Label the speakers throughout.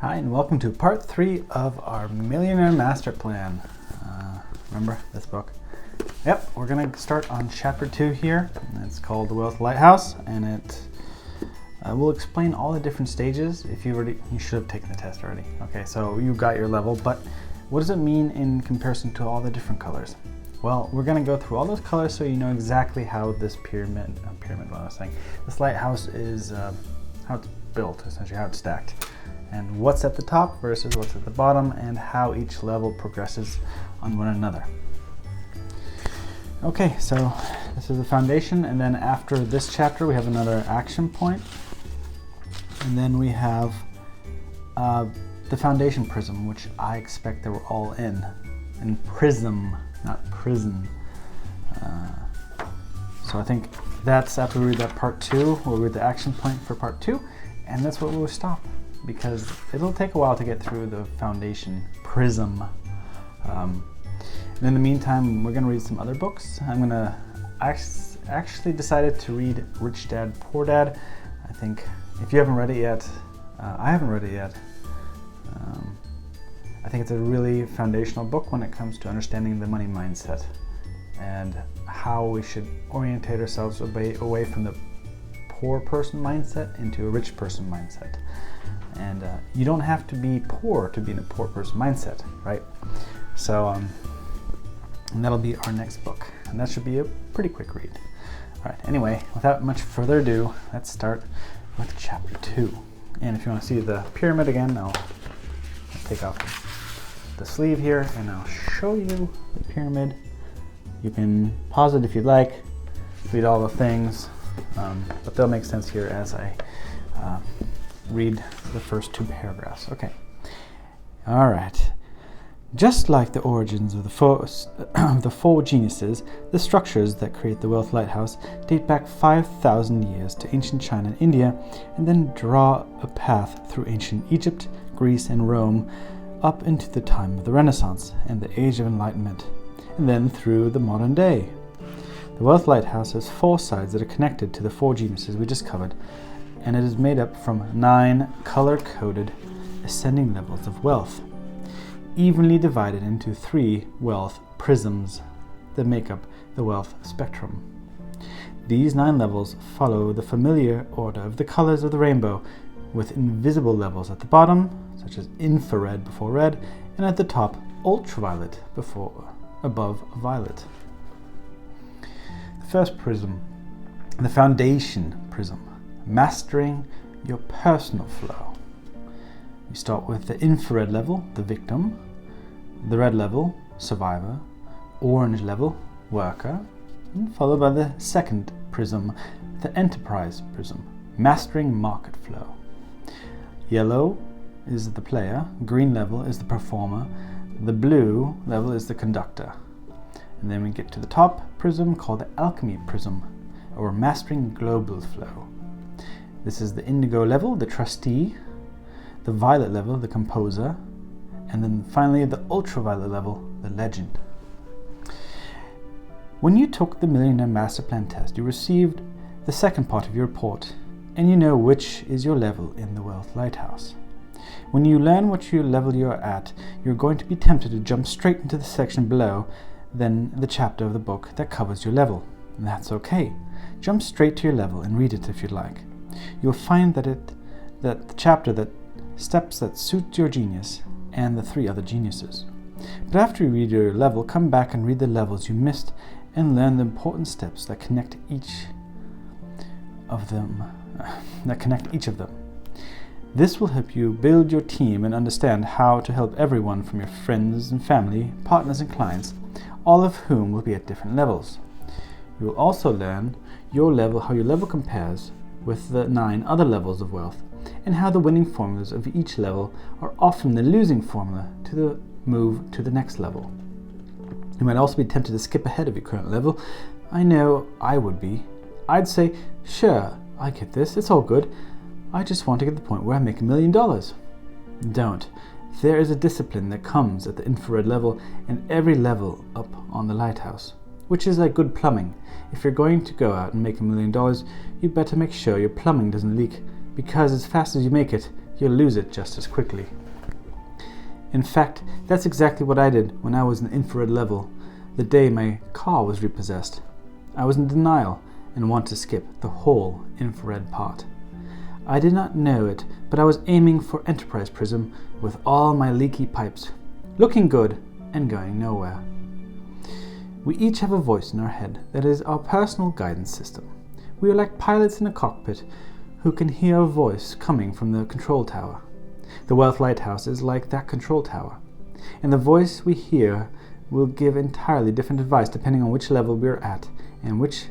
Speaker 1: Hi, and welcome to part 3 of our Millionaire Masterplan. Remember this book? Yep, we're going to start on chapter 2 here. It's called the Wealth Lighthouse, and it will explain all the different stages. If you should have taken the test already. Okay, so you got your level, but what does it mean in comparison to all the different colors? Well, we're going to go through all those colors so you know exactly how this this lighthouse is, how it's built, essentially how it's stacked, and what's at the top versus what's at the bottom, and how each level progresses on one another. Okay, so this is the foundation, and then after this chapter we have another action point, and then we have the foundation prism, which I expect they were all in Prism, not prison. So I think that's after we read that part 2, we'll read the action point for part 2, and that's where we'll stop, because it'll take a while to get through the foundation prism. And in the meantime, we're going to read some other books. I'm going to actually decided to read Rich Dad, Poor Dad. I think if you haven't read it yet, I haven't read it yet. I think it's a really foundational book when it comes to understanding the money mindset and how we should orientate ourselves away from the poor person mindset into a rich person mindset. And you don't have to be poor to be in a poor person mindset, right? So, and that'll be our next book, and that should be a pretty quick read. All right, anyway, without much further ado, let's start with chapter 2. And if you want to see the pyramid again, I'll take off the sleeve here and I'll show you the pyramid. You can pause it if you'd like, read all the things, but they'll make sense here as I read the first 2 paragraphs. Okay. All right. Just like the origins of the four geniuses, the structures that create the Wealth Lighthouse date back 5,000 years to ancient China and India, and then draw a path through ancient Egypt, Greece, and Rome up into the time of the Renaissance and the Age of Enlightenment, and then through the modern day. The Wealth Lighthouse has 4 sides that are connected to the 4 geniuses we just covered, and it is made up from 9 color-coded ascending levels of wealth, evenly divided into 3 wealth prisms that make up the wealth spectrum. These 9 levels follow the familiar order of the colors of the rainbow, with invisible levels at the bottom, such as infrared before red, and at the top, ultraviolet above violet. The first prism, the foundation prism, mastering your personal flow. You start with the infrared level, the victim, the red level, survivor, orange level, worker, and followed by the second prism, the enterprise prism, mastering market flow. Yellow is the player, green level is the performer, the blue level is the conductor. And then we get to the top prism called the Alchemy prism, or mastering global flow. This is the indigo level, the trustee, the violet level, the composer, and then finally the ultraviolet level, the legend. When you took the Millionaire Masterplan test, you received the second part of your report, and you know which is your level in the Wealth Lighthouse. When you learn what level you're at, you're going to be tempted to jump straight into the section below, then the chapter of the book that covers your level. And that's okay. Jump straight to your level and read it if you'd like. You'll find that the chapter that steps that suit your genius and the 3 other geniuses. But after you read your level, come back and read the levels you missed and learn the important steps that connect each of them. This will help you build your team and understand how to help everyone from your friends and family, partners and clients, all of whom will be at different levels. You will also learn how your level compares with the 9 other levels of wealth, and how the winning formulas of each level are often the losing formula to the move to the next level. You might also be tempted to skip ahead of your current level. I know I would be. I'd say, sure, I get this, it's all good. I just want to get to the point where I make $1 million. Don't. There is a discipline that comes at the infrared level and every level up on the lighthouse, which is like good plumbing. If you're going to go out and make $1 million, you better make sure your plumbing doesn't leak, because as fast as you make it, you'll lose it just as quickly. In fact, that's exactly what I did when I was in infrared level the day my car was repossessed. I was in denial and wanted to skip the whole infrared part. I did not know it, but I was aiming for Enterprise Prism with all my leaky pipes, looking good and going nowhere. We each have a voice in our head that is our personal guidance system. We are like pilots in a cockpit who can hear a voice coming from the control tower. The Wealth Lighthouse is like that control tower, and the voice we hear will give entirely different advice depending on which level we're at and which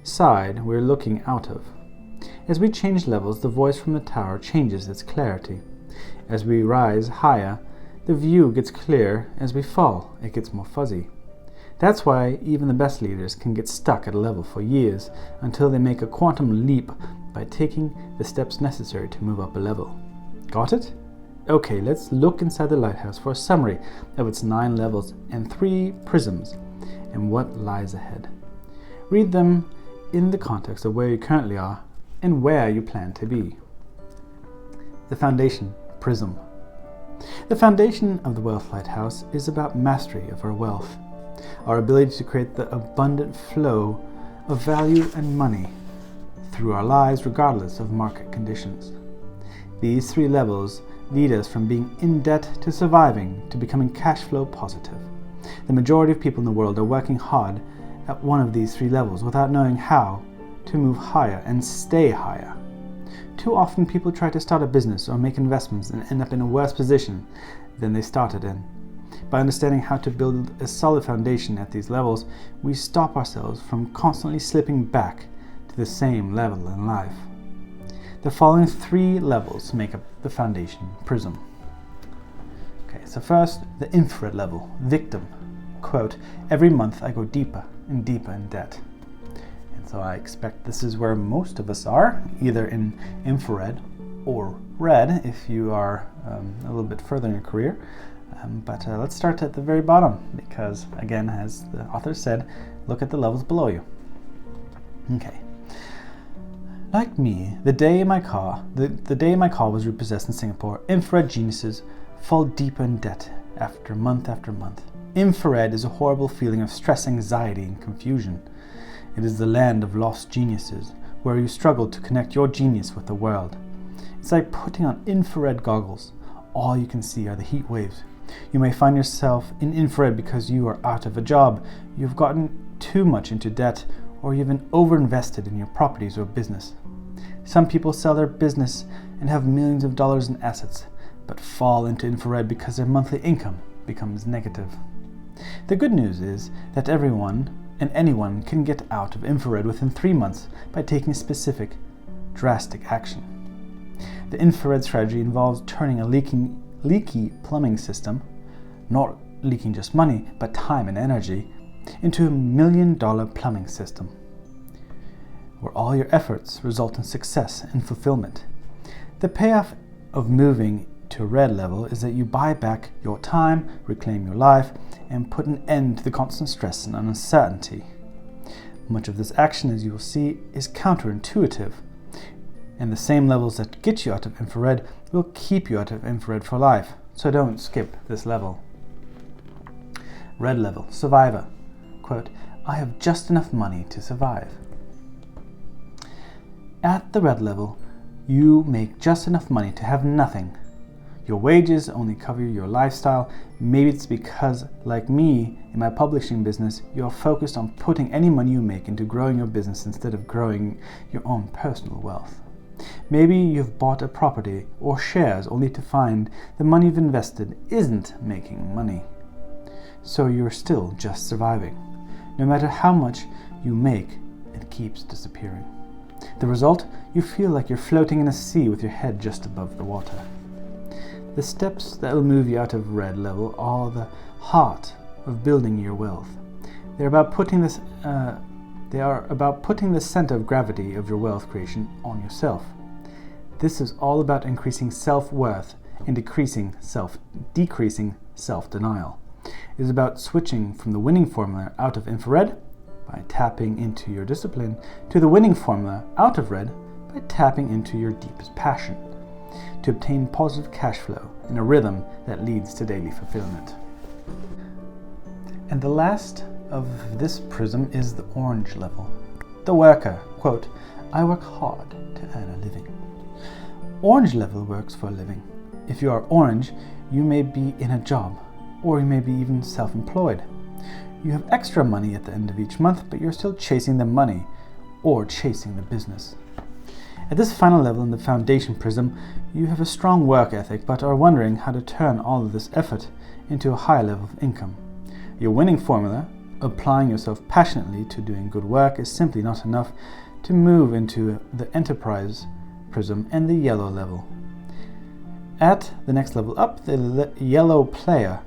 Speaker 1: side we're looking out of. As we change levels, the voice from the tower changes its clarity. As we rise higher, the view gets clear. As we fall, it gets more fuzzy. That's why even the best leaders can get stuck at a level for years until they make a quantum leap by taking the steps necessary to move up a level. Got it? Okay, let's look inside the lighthouse for a summary of its 9 levels and 3 prisms and what lies ahead. Read them in the context of where you currently are and where you plan to be. The foundation, Prism. The foundation of the Wealth Lighthouse is about mastery of our wealth, our ability to create the abundant flow of value and money through our lives regardless of market conditions. These 3 levels lead us from being in debt to surviving to becoming cash flow positive. The majority of people in the world are working hard at one of these 3 levels without knowing how to move higher and stay higher. Too often people try to start a business or make investments and end up in a worse position than they started in. By understanding how to build a solid foundation at these levels, we stop ourselves from constantly slipping back to the same level in life. The following 3 levels make up the foundation, Prism. Okay, so first, the infrared level, victim. Quote, every month I go deeper and deeper in debt. And so I expect this is where most of us are, either in infrared or red if you are a little bit further in your career. But let's start at the very bottom because, again, as the author said, look at the levels below you. Okay. Like me, the day my car was repossessed in Singapore, infrared geniuses fall deeper in debt after month. Infrared is a horrible feeling of stress, anxiety, and confusion. It is the land of lost geniuses, where you struggle to connect your genius with the world. It's like putting on infrared goggles. All you can see are the heat waves. You may find yourself in infrared because you are out of a job, you've gotten too much into debt, or you've been overinvested in your properties or business. Some people sell their business and have millions of dollars in assets, but fall into infrared because their monthly income becomes negative. The good news is that everyone and anyone can get out of infrared within 3 months by taking specific, drastic action. The infrared strategy involves turning a leaky plumbing system, not leaking just money, but time and energy, into $1 million plumbing system, where all your efforts result in success and fulfillment. The payoff of moving to red level is that you buy back your time, reclaim your life, and put an end to the constant stress and uncertainty. Much of this action, as you will see, is counterintuitive, and the same levels that get you out of infrared will keep you out of infrared for life, so don't skip this level. Red level, survivor. Quote, I have just enough money to survive. At the red level, you make just enough money to have nothing. Your wages only cover your lifestyle. Maybe it's because, like me, in my publishing business, you're focused on putting any money you make into growing your business instead of growing your own personal wealth. Maybe you've bought a property or shares only to find the money you've invested isn't making money. So you're still just surviving. No matter how much you make, it keeps disappearing. The result, you feel like you're floating in a sea with your head just above the water. The steps that will move you out of red level are the heart of building your wealth. They are about putting the center of gravity of your wealth creation on yourself. This is all about increasing self-worth and decreasing self-denial. It is about switching from the winning formula out of infrared by tapping into your discipline to the winning formula out of red by tapping into your deepest passion. to obtain positive cash flow in a rhythm that leads to daily fulfillment. And the last of this prism is the orange level. The worker, quote, I work hard to earn a living. Orange level works for a living. If you are orange, you may be in a job, or you may be even self-employed. You have extra money at the end of each month, but you're still chasing the money or chasing the business. At this final level in the foundation prism, you have a strong work ethic, but are wondering how to turn all of this effort into a high level of income. Your winning formula, applying yourself passionately to doing good work, is simply not enough to move into the enterprise prism and the yellow level. At the next level up, the yellow player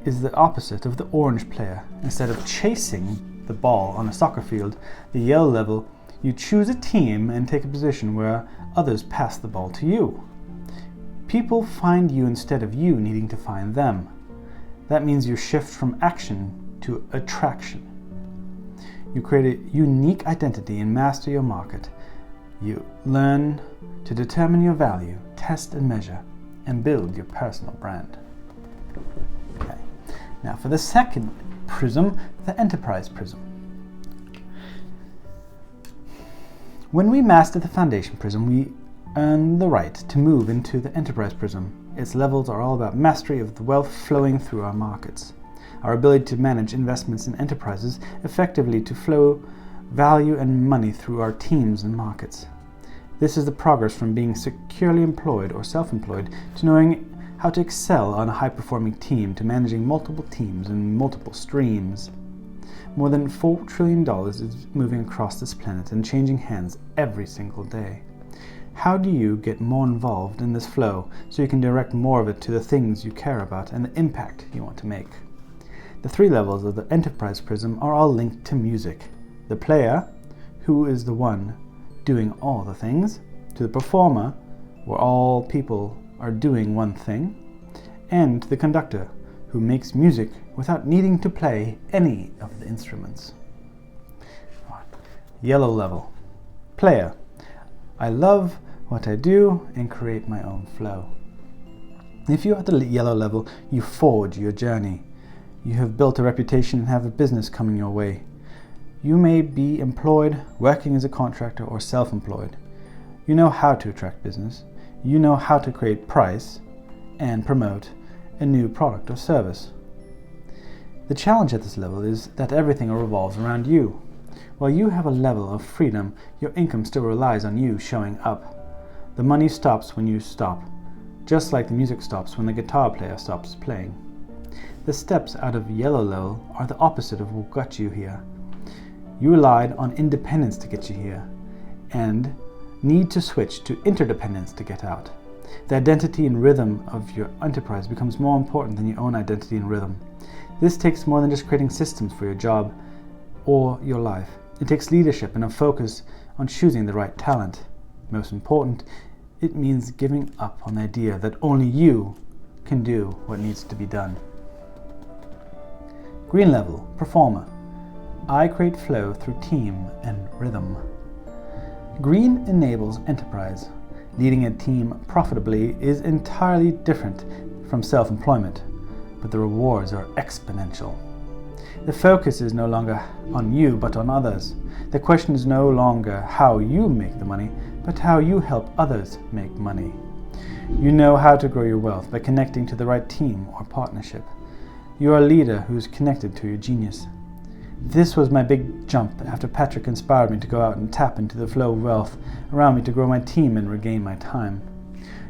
Speaker 1: is the opposite of the orange player. Instead of chasing the ball on a soccer field, the yellow level, you choose a team and take a position where others pass the ball to you. People find you instead of you needing to find them. That means you shift from action to attraction. You create a unique identity and master your market. You learn to determine your value, test and measure, and build your personal brand. Okay. Now for the second prism, the enterprise prism. When we master the foundation prism, we earn the right to move into the enterprise prism. Its levels are all about mastery of the wealth flowing through our markets. Our ability to manage investments in enterprises effectively to flow value and money through our teams and markets. This is the progress from being securely employed or self-employed to knowing how to excel on a high-performing team to managing multiple teams and multiple streams. More than $4 trillion is moving across this planet and changing hands every single day. How do you get more involved in this flow so you can direct more of it to the things you care about and the impact you want to make? The three levels of the enterprise prism are all linked to music. The player, who is the one doing all the things, to the performer, where all people are doing one thing, and the conductor, who makes music without needing to play any of the instruments. Yellow level. Player. I love what I do and create my own flow. If you're at the yellow level, you forge your journey. You have built a reputation and have a business coming your way. You may be employed, working as a contractor, or self-employed. You know how to attract business. You know how to create price and promote a new product or service. The challenge at this level is that everything revolves around you. While you have a level of freedom, your income still relies on you showing up. The money stops when you stop, just like the music stops when the guitar player stops playing. The steps out of yellow level are the opposite of what got you here. You relied on independence to get you here, and need to switch to interdependence to get out. The identity and rhythm of your enterprise becomes more important than your own identity and rhythm. This takes more than just creating systems for your job or your life. It takes leadership and a focus on choosing the right talent. Most important, it means giving up on the idea that only you can do what needs to be done. Green level, performer. I create flow through team and rhythm. Green enables enterprise. Leading a team profitably is entirely different from self-employment, but the rewards are exponential. The focus is no longer on you, but on others. The question is no longer how you make the money, but how you help others make money. You know how to grow your wealth by connecting to the right team or partnership. You are a leader who's connected to your genius. This was my big jump after Patrick inspired me to go out and tap into the flow of wealth around me to grow my team and regain my time.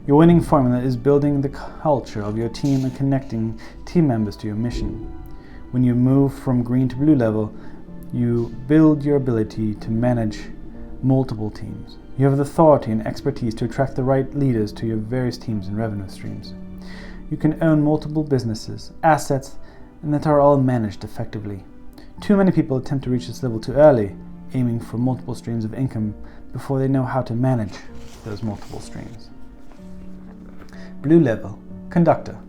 Speaker 1: Your winning formula is building the culture of your team and connecting team members to your mission. When you move from green to blue level, you build your ability to manage multiple teams. You have the authority and expertise to attract the right leaders to your various teams and revenue streams. You can own multiple businesses, assets, and that are all managed effectively. Too many people attempt to reach this level too early, aiming for multiple streams of income before they know how to manage those multiple streams. Blue level, conductor.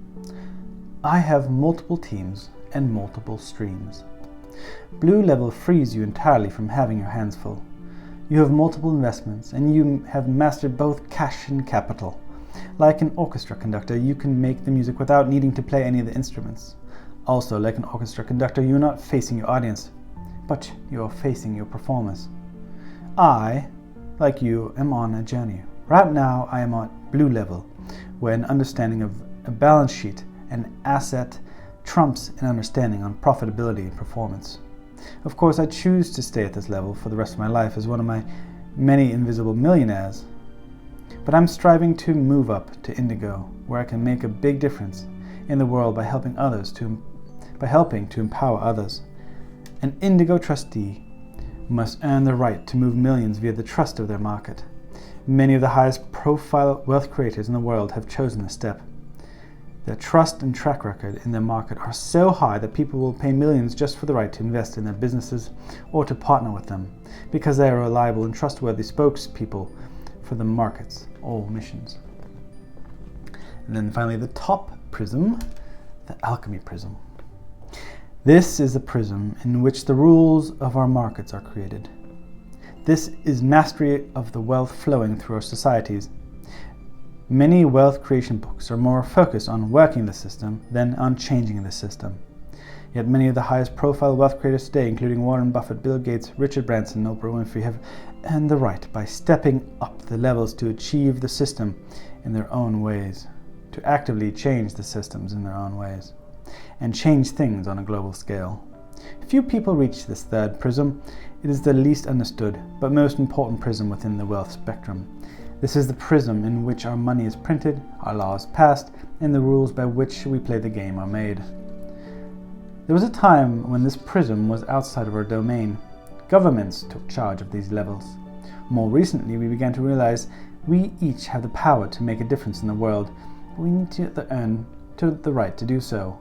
Speaker 1: I have multiple teams and multiple streams. Blue level frees you entirely from having your hands full. You have multiple investments and you have mastered both cash and capital. Like an orchestra conductor, you can make the music without needing to play any of the instruments. Also, like an orchestra conductor, you're not facing your audience, but you're facing your performers. I, like you, am on a journey. Right now, I am at blue level, where an understanding of a balance sheet and asset trumps an understanding on profitability and performance. Of course, I choose to stay at this level for the rest of my life as one of my many invisible millionaires. But I'm striving to move up to indigo, where I can make a big difference in the world by helping to empower others. An indigo trustee must earn the right to move millions via the trust of their market. Many of the highest profile wealth creators in the world have chosen this step. Their trust and track record in their market are so high that people will pay millions just for the right to invest in their businesses or to partner with them, because they are reliable and trustworthy spokespeople for the market's all missions. And then finally, the top prism, the Alchemy Prism. This is a prism in which the rules of our markets are created. This is mastery of the wealth flowing through our societies. Many wealth creation books are more focused on working the system than on changing the system. Yet many of the highest profile wealth creators today, including Warren Buffett, Bill Gates, Richard Branson, and Oprah Winfrey, have earned the right by stepping up the levels to achieve the system in their own ways, to actively change the systems in their own ways, and change things on a global scale. Few people reach this third prism. It is the least understood, but most important prism within the wealth spectrum. This is the prism in which our money is printed, our laws passed, and the rules by which we play the game are made. There was a time when this prism was outside of our domain. Governments took charge of these levels. More recently, we began to realize we each have the power to make a difference in the world, but we need to earn the right to do so.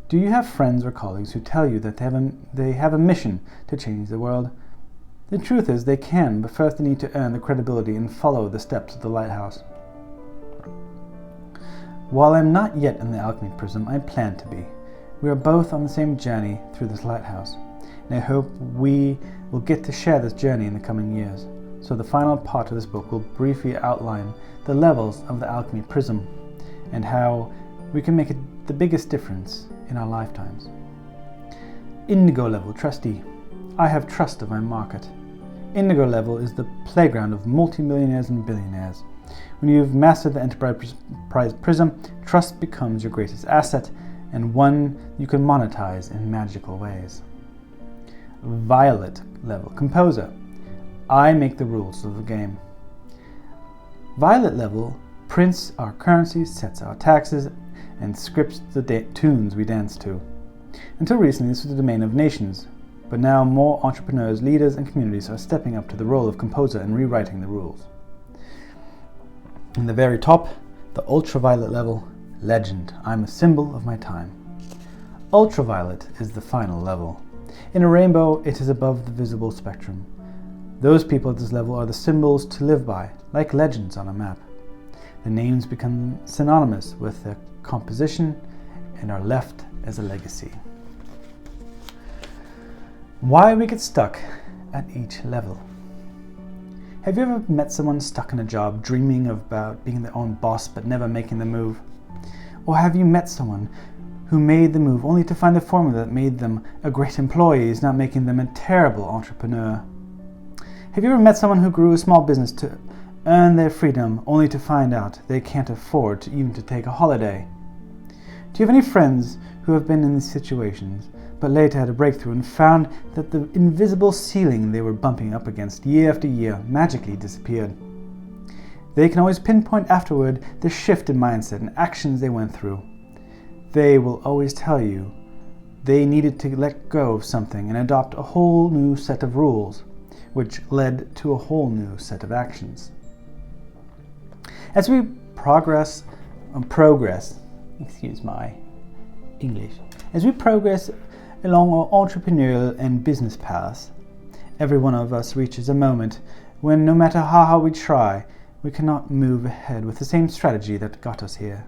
Speaker 1: Do you have friends or colleagues who tell you that they have a mission to change the world? The truth is they can, but first they need to earn the credibility and follow the steps of the lighthouse. While I'm not yet in the Alchemy Prism, I plan to be. We are both on the same journey through this lighthouse, and I hope we will get to share this journey in the coming years. So the final part of this book will briefly outline the levels of the Alchemy Prism and how we can make the biggest difference in our lifetimes. Indigo level trustee. I have trust of my market. Indigo level is the playground of multimillionaires and billionaires. When you've mastered the enterprise prism, trust becomes your greatest asset and one you can monetize in magical ways. Violet level composer. I make the rules of the game. Violet level prints our currency, sets our taxes, and scripts the tunes we dance to. Until recently, this was the domain of nations, but now more entrepreneurs, leaders, and communities are stepping up to the role of composer and rewriting the rules. In the very top, the ultraviolet level, legend. I'm a symbol of my time. Ultraviolet is the final level. In a rainbow, it is above the visible spectrum. Those people at this level are the symbols to live by, like legends on a map. The names become synonymous with their composition and are left as a legacy. Why we get stuck at each level. Have you ever met someone stuck in a job, dreaming about being their own boss but never making the move? Or have you met someone who made the move only to find the formula that made them a great employee is not making them a terrible entrepreneur? Have you ever met someone who grew a small business to earn their freedom only to find out they can't afford to take a holiday? Do you have any friends who have been in these situations but later had a breakthrough and found that the invisible ceiling they were bumping up against year after year magically disappeared? They can always pinpoint afterward the shift in mindset and actions they went through. They will always tell you they needed to let go of something and adopt a whole new set of rules, which led to a whole new set of actions. As we progress along our entrepreneurial and business paths, every one of us reaches a moment when no matter how hard we try, we cannot move ahead with the same strategy that got us here.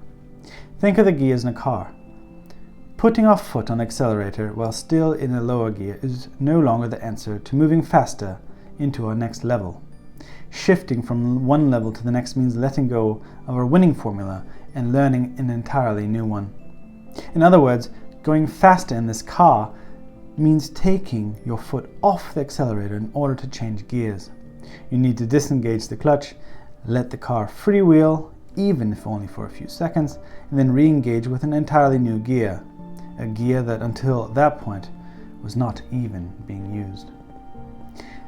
Speaker 1: Think of the gears in a car. Putting our foot on the accelerator while still in a lower gear is no longer the answer to moving faster into our next level. Shifting from one level to the next means letting go of our winning formula and learning an entirely new one. In other words, going faster in this car means taking your foot off the accelerator in order to change gears. You need to disengage the clutch, let the car freewheel, even if only for a few seconds, and then re-engage with an entirely new gear, a gear that until that point was not even being used.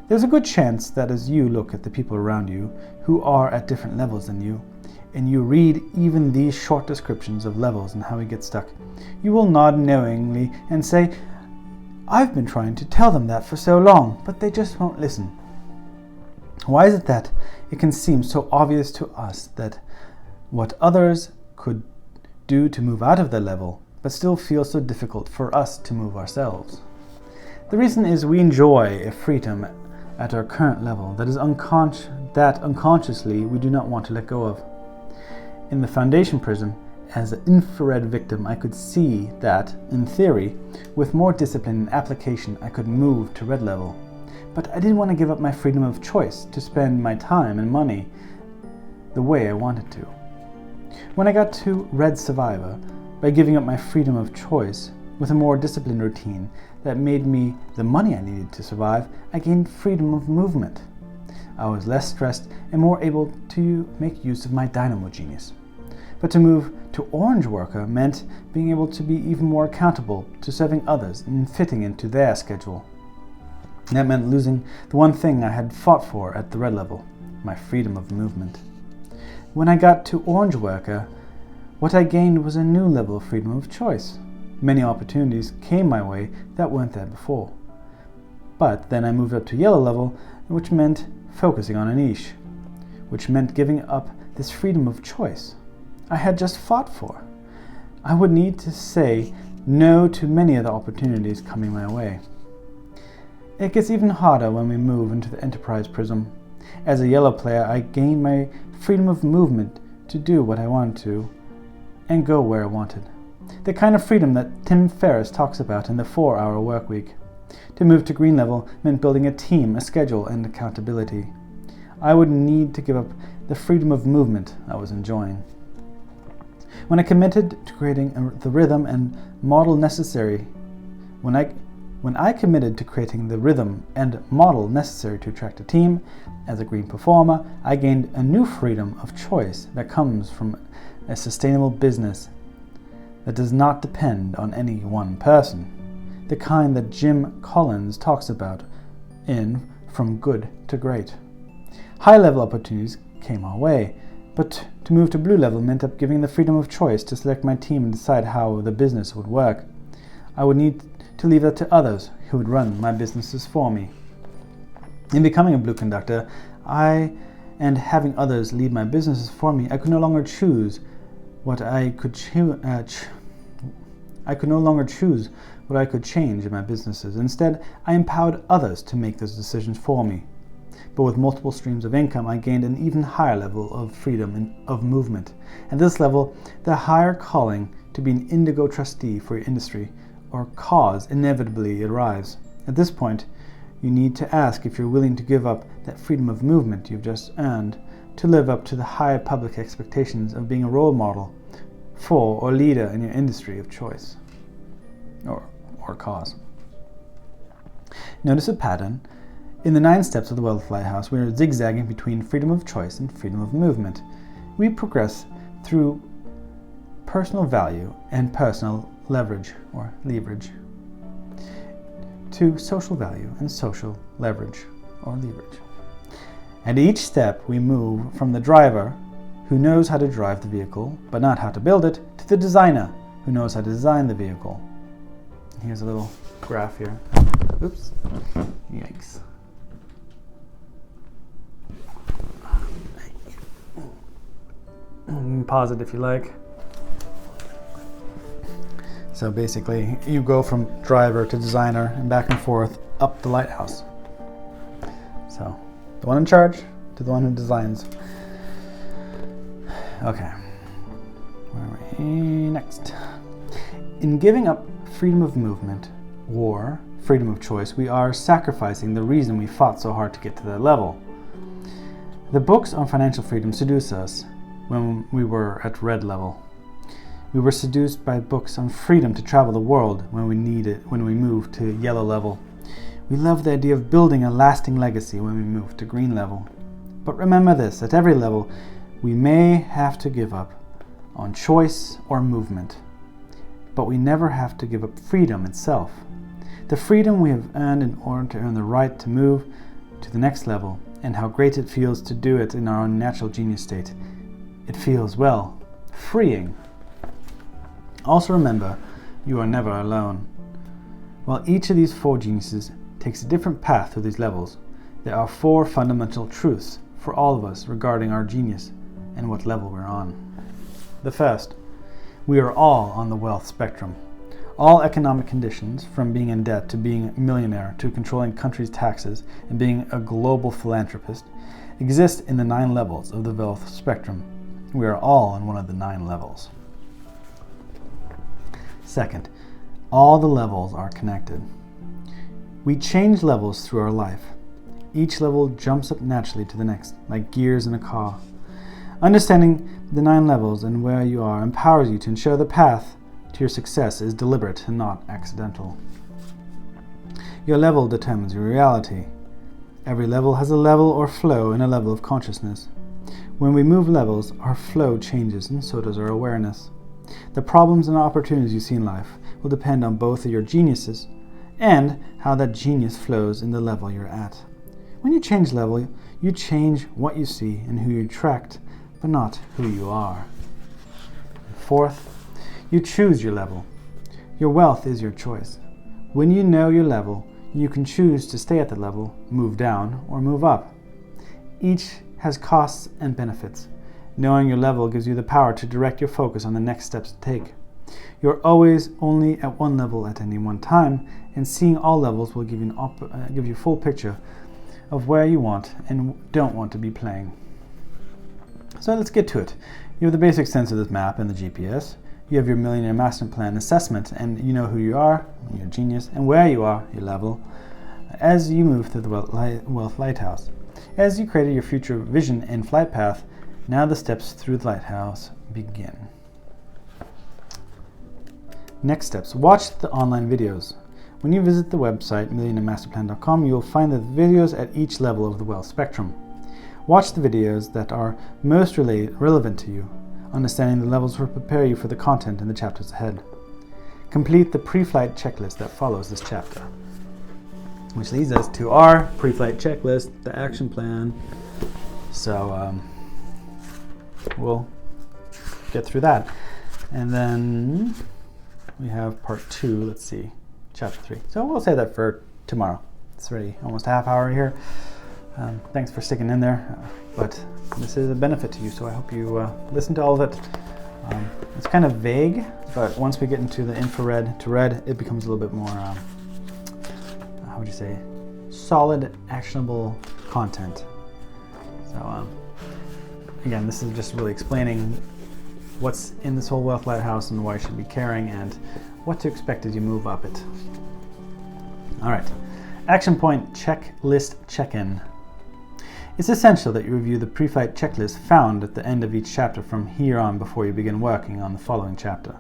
Speaker 1: There's a good chance that as you look at the people around you who are at different levels than you, and you read even these short descriptions of levels and how we get stuck, you will nod knowingly and say, "I've been trying to tell them that for so long, but they just won't listen." Why is it that it can seem so obvious to us that what others could do to move out of their level, but still feel so difficult for us to move ourselves? The reason is we enjoy a freedom at our current level that unconsciously we do not want to let go of. In the foundation prism, as an infrared victim, I could see that, in theory, with more discipline and application, I could move to red level. But I didn't want to give up my freedom of choice to spend my time and money the way I wanted to. When I got to red survivor, by giving up my freedom of choice with a more disciplined routine that made me the money I needed to survive, I gained freedom of movement. I was less stressed and more able to make use of my dynamo genius. But to move to orange worker meant being able to be even more accountable to serving others and fitting into their schedule. That meant losing the one thing I had fought for at the red level, my freedom of movement. When I got to orange worker, what I gained was a new level of freedom of choice. Many opportunities came my way that weren't there before. But then I moved up to yellow level, which meant focusing on a niche, which meant giving up this freedom of choice I had just fought for. I would need to say no to many of the opportunities coming my way. It gets even harder when we move into the enterprise prism. As a yellow player, I gained my freedom of movement to do what I wanted to and go where I wanted. The kind of freedom that Tim Ferriss talks about in the 4-hour work week. To move to green level meant building a team, a schedule, and accountability. I would need to give up the freedom of movement I was enjoying. When I committed to creating the rhythm and model necessary, when I committed to creating the rhythm and model necessary to attract a team, as a green performer, I gained a new freedom of choice that comes from a sustainable business that does not depend on any one person, the kind that Jim Collins talks about in From Good to Great. High-level opportunities came our way, but to move to blue level meant up giving the freedom of choice to select my team and decide how the business would work. I would need to leave that to others who would run my businesses for me. In becoming a blue conductor, and having others lead my businesses for me, I could no longer choose what I could change in my businesses. Instead, I empowered others to make those decisions for me. But with multiple streams of income, I gained an even higher level of freedom and of movement. At this level, the higher calling to be an indigo trustee for your industry or cause inevitably arrives. At this point, you need to ask if you're willing to give up that freedom of movement you've just earned to live up to the higher public expectations of being a role model for or leader in your industry of choice or cause. Notice a pattern. In the 9 steps of the Wealth Lighthouse, we are zigzagging between freedom of choice and freedom of movement. We progress through personal value and personal leverage or leverage to social value and social leverage or leverage. At each step, we move from the driver who knows how to drive the vehicle but not how to build it to the designer who knows how to design the vehicle. Here's a little graph here. Oops. Yikes. You can pause it if you like. So basically, you go from driver to designer and back and forth up the lighthouse. So, the one in charge to the one who designs. Okay. Where are we next? In giving up freedom of movement or freedom of choice, we are sacrificing the reason we fought so hard to get to that level. The books on financial freedom seduced us when we were at red level. We were seduced by books on freedom to travel the world when we moved to yellow level. We loved the idea of building a lasting legacy when we moved to green level. But remember this, at every level, we may have to give up on choice or movement, but we never have to give up freedom itself. The freedom we have earned in order to earn the right to move to the next level, and how great it feels to do it in our own natural genius state. It feels, well, freeing. Also remember, you are never alone. While each of these 4 geniuses takes a different path through these levels, there are 4 fundamental truths for all of us regarding our genius and what level we're on. The first, we are all on the wealth spectrum. All economic conditions, from being in debt to being a millionaire to controlling countries' taxes and being a global philanthropist, exist in the 9 levels of the wealth spectrum. We are all on one of the 9 levels. Second, all the levels are connected. We change levels through our life. Each level jumps up naturally to the next, like gears in a car. Understanding the 9 levels and where you are empowers you to ensure the path to your success is deliberate and not accidental. Your level determines your reality. Every level has a level or flow in a level of consciousness. When we move levels, our flow changes and so does our awareness. The problems and opportunities you see in life will depend on both of your geniuses and how that genius flows in the level you're at. When you change level, you change what you see and who you attract, but not who you are. Fourth, you choose your level. Your wealth is your choice. When you know your level, you can choose to stay at the level, move down, or move up. Each has costs and benefits. Knowing your level gives you the power to direct your focus on the next steps to take. You're always only at one level at any one time, and seeing all levels will give you a full picture of where you want and don't want to be playing. So let's get to it. You have the basic sense of this map and the GPS. You have your Millionaire Masterplan assessment, and you know who you are, your genius, and where you are, your level, as you move through the Wealth Lighthouse. As you created your future vision and flight path, now the steps through the lighthouse begin. Next steps. Watch the online videos. When you visit the website millionairemasterplan.com, you will find the videos at each level of the wealth spectrum. Watch the videos that are most relevant to you. Understanding the levels will prepare you for the content in the chapters ahead. Complete the pre-flight checklist that follows this chapter, which leads us to our pre-flight checklist, the action plan. So we'll get through that. And then we have part 2, let's see, chapter 3. So we'll say that for tomorrow. It's already almost a half hour here. Thanks for sticking in there, but this is a benefit to you, so I hope you listen to all of it. It's kind of vague, but once we get into the infrared to red, it becomes a little bit more, how would you say, solid, actionable content. So again, this is just really explaining what's in this whole Wealth Lighthouse and why you should be caring and what to expect as you move up it. All right, action point checklist check-in. It's essential that you review the pre-flight checklist found at the end of each chapter from here on before you begin working on the following chapter.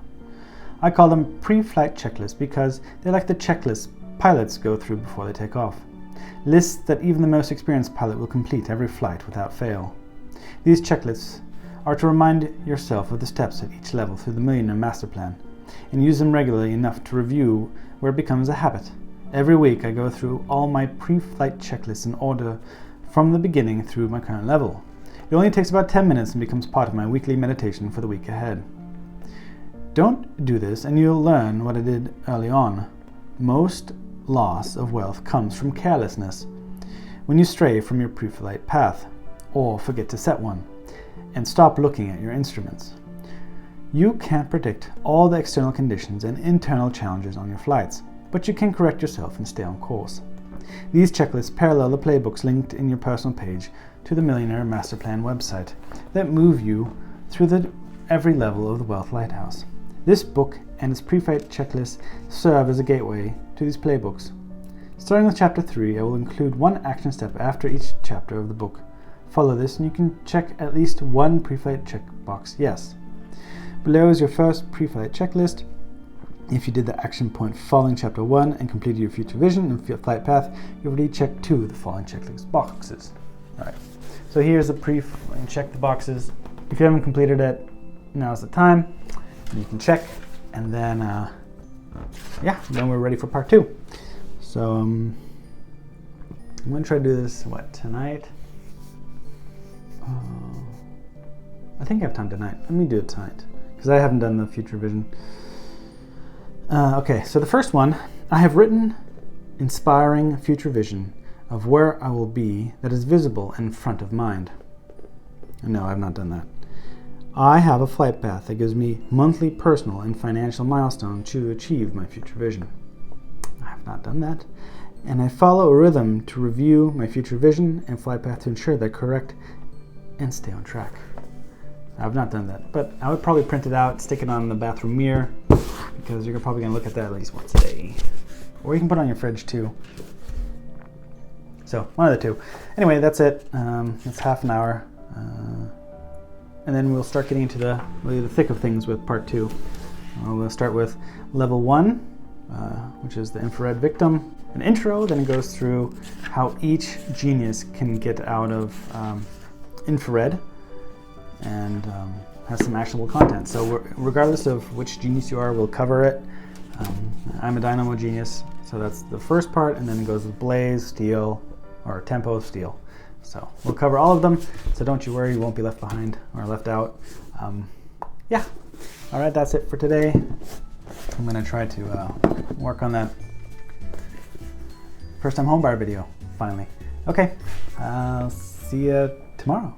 Speaker 1: I call them pre-flight checklists because they're like the checklists pilots go through before they take off. Lists that even the most experienced pilot will complete every flight without fail. These checklists are to remind yourself of the steps at each level through the Millionaire Masterplan and use them regularly enough to review where it becomes a habit. Every week I go through all my pre-flight checklists in order from the beginning through my current level. It only takes about 10 minutes and becomes part of my weekly meditation for the week ahead. Don't do this and you'll learn what I did early on. Most loss of wealth comes from carelessness. When you stray from your pre-flight path, or forget to set one, and stop looking at your instruments. You can't predict all the external conditions and internal challenges on your flights, but you can correct yourself and stay on course. These checklists parallel the playbooks linked in your personal page to the Millionaire Masterplan website that move you through every level of the Wealth Lighthouse. This book and its pre-flight checklist serve as a gateway to these playbooks. Starting with chapter 3, I will include one action step after each chapter of the book, follow this and you can check at least one pre-flight checkbox yes. Below is your first pre-flight checklist. If you did the action point following chapter 1 and completed your future vision and flight path, you've already checked 2 of the following checklist boxes. All right, so here's the and check the boxes. If you haven't completed it, now's the time. And you can check, and then then we're ready for part 2. So I'm gonna try to do this tonight. I think I have time tonight. Let me do it tonight because I haven't done the future vision. Okay, so the first one, I have written inspiring future vision of where I will be that is visible in front of mind. No, I've not done that. I have a flight path that gives me monthly personal and financial milestones to achieve my future vision. I have not done that. And I follow a rhythm to review my future vision and flight path to ensure they're correct and stay on track. I've not done that, but I would probably print it out, stick it on the bathroom mirror, because you're probably gonna look at that at least once a day. Or you can put it on your fridge too. So, one of the two. Anyway, that's it. It's half an hour. And then we'll start getting into really the thick of things with part 2. We'll start with level 1, which is the infrared victim, an intro, then it goes through how each genius can get out of infrared, and has some actionable content. So regardless of which genius you are, we'll cover it. I'm a dynamo genius, so that's the first part, and then it goes with blaze, steel, or tempo, steel. So we'll cover all of them, so don't you worry, you won't be left behind or left out. Yeah, all right, that's it for today. I'm gonna try to work on that first time homebuyer video, finally. Okay, I'll see you tomorrow.